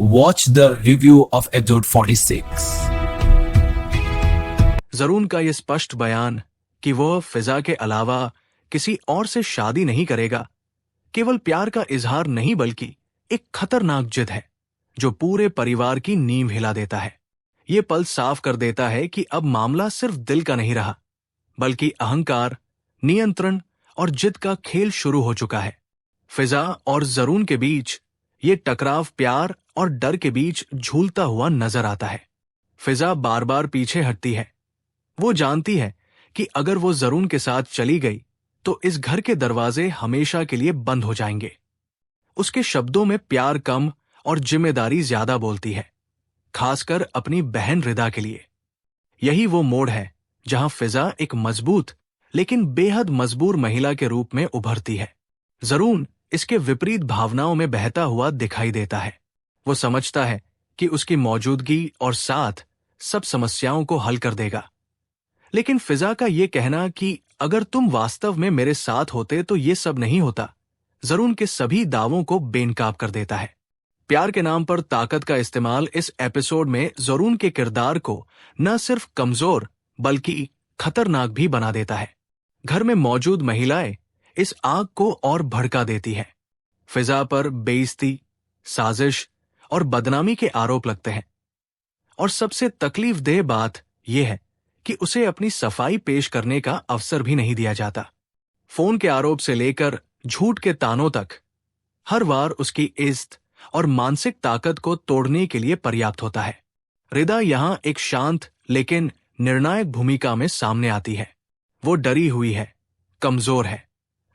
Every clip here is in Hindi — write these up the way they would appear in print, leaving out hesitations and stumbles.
Watch the review of episode 46. जरून का ये स्पष्ट बयान कि वह फिजा के अलावा किसी और से शादी नहीं करेगा, केवल प्यार का इजहार नहीं बल्कि एक खतरनाक जिद है जो पूरे परिवार की नींव हिला देता है। ये पल साफ कर देता है कि अब मामला सिर्फ दिल का नहीं रहा, बल्कि अहंकार, नियंत्रण और जिद का खेल शुरू हो चुका है। फिजा और जरून के बीच ये टकराव प्यार और डर के बीच झूलता हुआ नजर आता है। फिजा बार बार पीछे हटती है। वो जानती है कि अगर वो जरून के साथ चली गई तो इस घर के दरवाजे हमेशा के लिए बंद हो जाएंगे। उसके शब्दों में प्यार कम और जिम्मेदारी ज्यादा बोलती है, खासकर अपनी बहन रिदा के लिए। यही वो मोड़ है जहां फिजा एक मजबूत लेकिन बेहद मजबूर महिला के रूप में उभरती है। जरून इसके विपरीत भावनाओं में बहता हुआ दिखाई देता है। वो समझता है कि उसकी मौजूदगी और साथ सब समस्याओं को हल कर देगा। लेकिन फिजा का ये कहना कि अगर तुम वास्तव में मेरे साथ होते तो ये सब नहीं होता, जरून के सभी दावों को बेनकाब कर देता है। प्यार के नाम पर ताकत का इस्तेमाल इस एपिसोड में जरून के किरदार को न सिर्फ कमजोर बल्कि खतरनाक भी बना देता है। घर में मौजूद महिलाएं इस आग को और भड़का देती हैं। फिजा पर बेइज्जती, साजिश और बदनामी के आरोप लगते हैं। और सबसे तकलीफदेह बात यह है कि उसे अपनी सफाई पेश करने का अवसर भी नहीं दिया जाता। फोन के आरोप से लेकर झूठ के तानों तक हर बार उसकी इज्जत और मानसिक ताकत को तोड़ने के लिए पर्याप्त होता है। रिदा यहां एक शांत लेकिन निर्णायक भूमिका में सामने आती है। वो डरी हुई है, कमजोर है,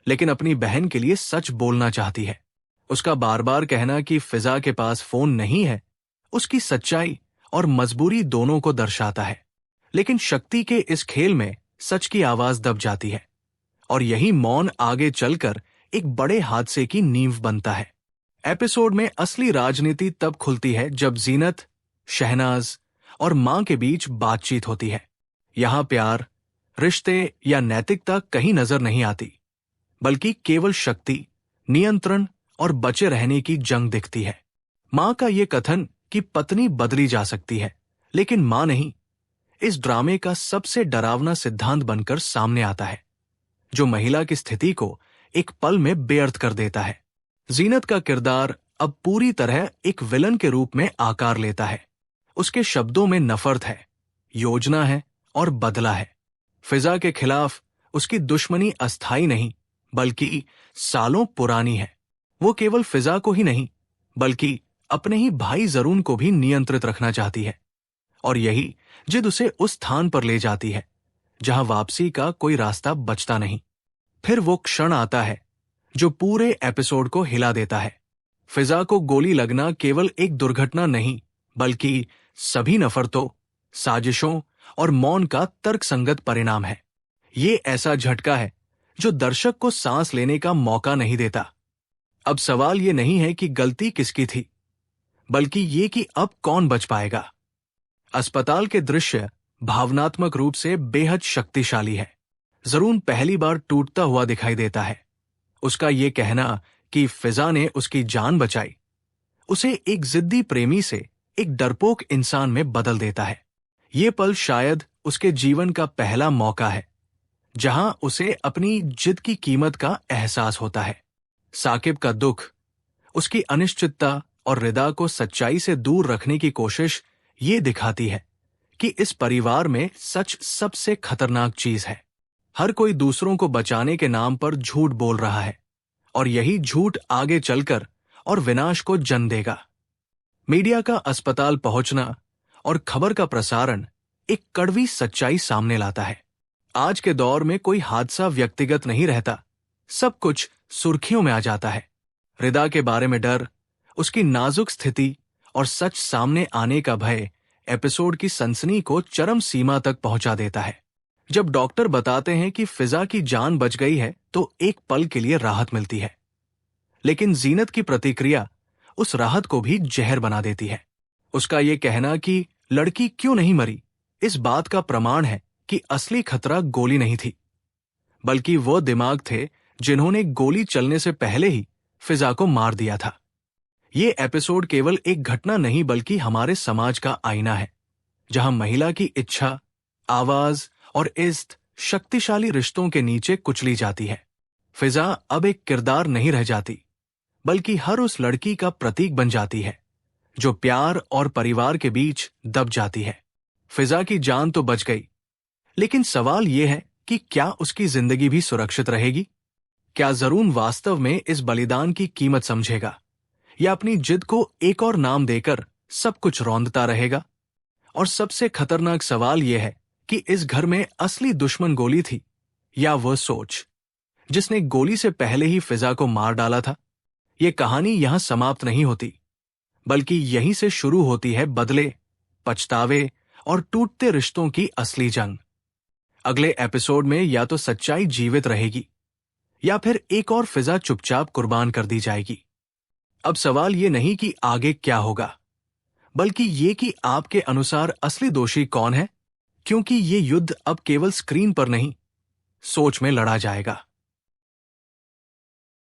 लेकिन अपनी बहन के लिए सच बोलना चाहती है। उसका बार बार कहना कि फिजा के पास फोन नहीं है उसकी सच्चाई और मजबूरी दोनों को दर्शाता है। लेकिन शक्ति के इस खेल में सच की आवाज दब जाती है और यही मौन आगे चलकर एक बड़े हादसे की नींव बनता है। एपिसोड में असली राजनीति तब खुलती है जब जीनत, शहनाज और मां के बीच बातचीत होती है। यहां प्यार, रिश्ते या नैतिकता कहीं नजर नहीं आती, बल्कि केवल शक्ति, नियंत्रण और बचे रहने की जंग दिखती है। मां का यह कथन कि पत्नी बदली जा सकती है लेकिन मां नहीं, इस ड्रामे का सबसे डरावना सिद्धांत बनकर सामने आता है, जो महिला की स्थिति को एक पल में बेअर्थ कर देता है। जीनत का किरदार अब पूरी तरह एक विलन के रूप में आकार लेता है। उसके शब्दों में नफरत है, योजना है और बदला है। फिजा के खिलाफ उसकी दुश्मनी अस्थायी नहीं बल्कि सालों पुरानी है। वो केवल फिजा को ही नहीं बल्कि अपने ही भाई जरून को भी नियंत्रित रखना चाहती है। और यही जिद उसे उस स्थान पर ले जाती है जहां वापसी का कोई रास्ता बचता नहीं। फिर वो क्षण आता है जो पूरे एपिसोड को हिला देता है। फिजा को गोली लगना केवल एक दुर्घटना नहीं बल्कि सभी नफरतों, साजिशों और मौन का तर्कसंगत परिणाम है। ये ऐसा झटका है जो दर्शक को सांस लेने का मौका नहीं देता। अब सवाल ये नहीं है कि गलती किसकी थी, बल्कि ये कि अब कौन बच पाएगा। अस्पताल के दृश्य भावनात्मक रूप से बेहद शक्तिशाली है। जरून पहली बार टूटता हुआ दिखाई देता है। उसका ये कहना कि फिजा ने उसकी जान बचाई उसे एक जिद्दी प्रेमी से एक डरपोक इंसान में बदल देता है। ये पल शायद उसके जीवन का पहला मौका है जहां उसे अपनी जिद की कीमत का एहसास होता है। साकिब का दुख, उसकी अनिश्चितता और रिदा को सच्चाई से दूर रखने की कोशिश ये दिखाती है कि इस परिवार में सच सबसे खतरनाक चीज है। हर कोई दूसरों को बचाने के नाम पर झूठ बोल रहा है और यही झूठ आगे चलकर और विनाश को जन्म देगा। मीडिया का अस्पताल पहुंचना और खबर का प्रसारण एक कड़वी सच्चाई सामने लाता है। आज के दौर में कोई हादसा व्यक्तिगत नहीं रहता, सब कुछ सुर्खियों में आ जाता है। रिदा के बारे में डर, उसकी नाजुक स्थिति और सच सामने आने का भय एपिसोड की सनसनी को चरम सीमा तक पहुंचा देता है। जब डॉक्टर बताते हैं कि फिजा की जान बच गई है तो एक पल के लिए राहत मिलती है, लेकिन जीनत की प्रतिक्रिया उस राहत को भी जहर बना देती है। उसका ये कहना कि लड़की क्यों नहीं मरी इस बात का प्रमाण है कि असली खतरा गोली नहीं थी, बल्कि वो दिमाग थे जिन्होंने गोली चलने से पहले ही फिजा को मार दिया था। ये एपिसोड केवल एक घटना नहीं बल्कि हमारे समाज का आईना है, जहां महिला की इच्छा, आवाज और इज्जत शक्तिशाली रिश्तों के नीचे कुचली जाती है। फिजा अब एक किरदार नहीं रह जाती, बल्कि हर उस लड़की का प्रतीक बन जाती है जो प्यार और परिवार के बीच दब जाती है। फिजा की जान तो बच गई, लेकिन सवाल यह है कि क्या उसकी जिंदगी भी सुरक्षित रहेगी? क्या जरून वास्तव में इस बलिदान की कीमत समझेगा, या अपनी जिद को एक और नाम देकर सब कुछ रौंदता रहेगा? और सबसे खतरनाक सवाल यह है कि इस घर में असली दुश्मन गोली थी या वह सोच जिसने गोली से पहले ही फिजा को मार डाला था। यह कहानी यहां समाप्त नहीं होती, बल्कि यहीं से शुरू होती है बदले, पछतावे और टूटते रिश्तों की असली जंग। अगले एपिसोड में या तो सच्चाई जीवित रहेगी या फिर एक और फिजा चुपचाप कुर्बान कर दी जाएगी। अब सवाल ये नहीं कि आगे क्या होगा, बल्कि ये कि आपके अनुसार असली दोषी कौन है, क्योंकि ये युद्ध अब केवल स्क्रीन पर नहीं, सोच में लड़ा जाएगा।